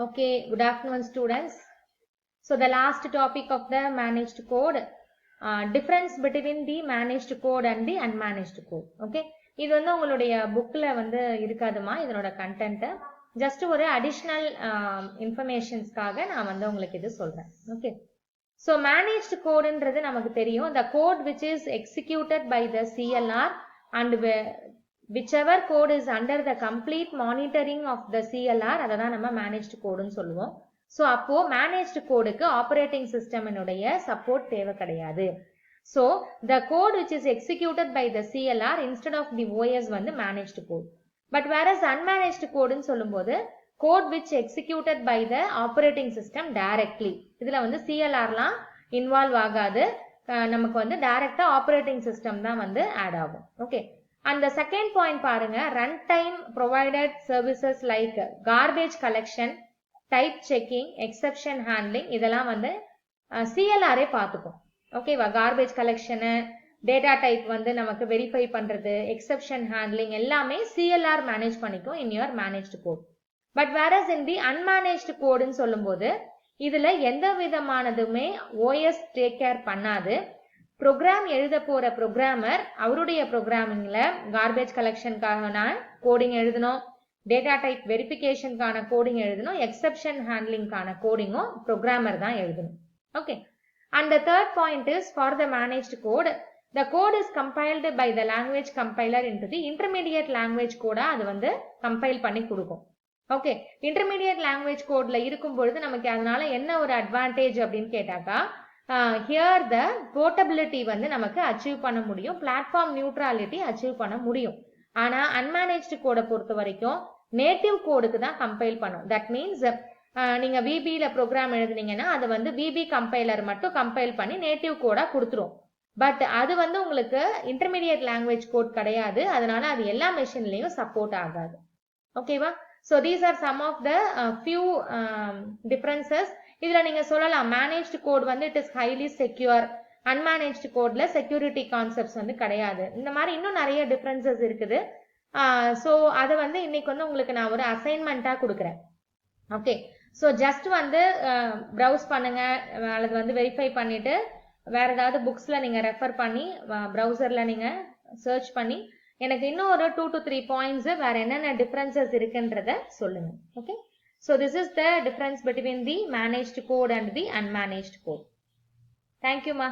Okay, good afternoon students. So the last topic of the managed code, difference between the managed code and the unmanaged code. Okay, இது வந்து உங்களுடைய bookல வந்து இருக்காதுமா இதனோட content. Just ஒரு additional informationsக்காக நான் வந்து உங்களுக்கு இது சொல்றேன். Okay. So managed code ன்றது நமக்கு தெரியும். The code which is executed by the CLR and whichever code is under the complete monitoring of the CLR அததான் நம்ம managed code ன்னு சொல்லுவோம். So அப்போ managed codeக்கு operating system இனுடைய support தேவை கிடையாது. So the code which is executed by the CLR instead of the OS வந்து managed code. But whereas unmanaged code ன்னு சொல்லும்போது code which executed by the operating system directly. இதுல வந்து CLRலாம் involve ஆகாது. நமக்கு வந்து direct operating system தான் வந்து add ஆகும். Okay. And the second point பாருங்க, runtime provided services like garbage collection, type checking, exception handling இதெல்லாம் வந்து CLR பார்த்துக்கும். ஓகேவா, garbage collection, data type வந்து நமக்கு verify பண்றது, exception handling எல்லாமே CLR manage பண்ணிக்கும் in your managed code. But whereas in the unmanaged code ன்னு சொல்லும்போது இதுல எந்த விதமானதுமே OS take care பண்ணாது. program எழுத போற programmer அவருடைய programmingல garbage collectionக்கான coding எழுதணும், data type verificationக்கான coding எழுதணும், exception handlingக்கான codingம் programmer தான் எழுதணும். Okay. And the third point is for the managed code, the code is compiled by the language compiler into the intermediate language code அது வந்து compile பண்ணி கொடுக்கும். Okay. Intermediate language codeல இருக்கும் பொழுது நமக்கு அதனால என்ன ஒரு advantage அப்படின்னு கேட்டாக்கா, here the portability வந்து நமக்கு achieve பண்ண முடியும், platform neutrality achieve பண்ண முடியும். ஆனா unmanaged code பொறுத்த வரைக்கும் native codeக்கு தான் compile பண்ணும். That means நீங்க VBல program எழுதுனீங்கன்னா அது வந்து VB compiler மட்டும் compile பண்ணி native code கொடுத்துரும். பட் அது வந்து உங்களுக்கு intermediate language code கிடையாது, அதனால அது எல்லா மெஷின்லயும் support ஆகாது. ஓகேவா? So these are some of the few differences. இதுல நீங்க சொல்லலாம் managed code வந்து it is highly secure, unmanaged codeல security concepts வந்து கிடையாது. இந்த மாதிரி இன்னும் நிறைய differences இருக்குது. So அது வந்து இன்னைக்கு வந்து உங்களுக்கு நான் ஒரு assignment-ஆ கொடுக்கிறேன். ஓகே, ஸோ ஜஸ்ட் வந்து ப்ரௌஸ் பண்ணுங்க அல்லது வந்து வெரிஃபை பண்ணிட்டு வேற ஏதாவது புக்ஸ்ல நீங்க ரெஃபர் பண்ணி ப்ரௌசர்ல நீங்க சர்ச் பண்ணி எனக்கு இன்னும் ஒரு 2 to 3 பாயிண்ட்ஸ் வேற என்னென்ன டிஃபரன்சஸ் இருக்குன்றத சொல்லுங்க. Okay, so this is the difference between the managed code and the unmanaged code. தேங்க்யூமா.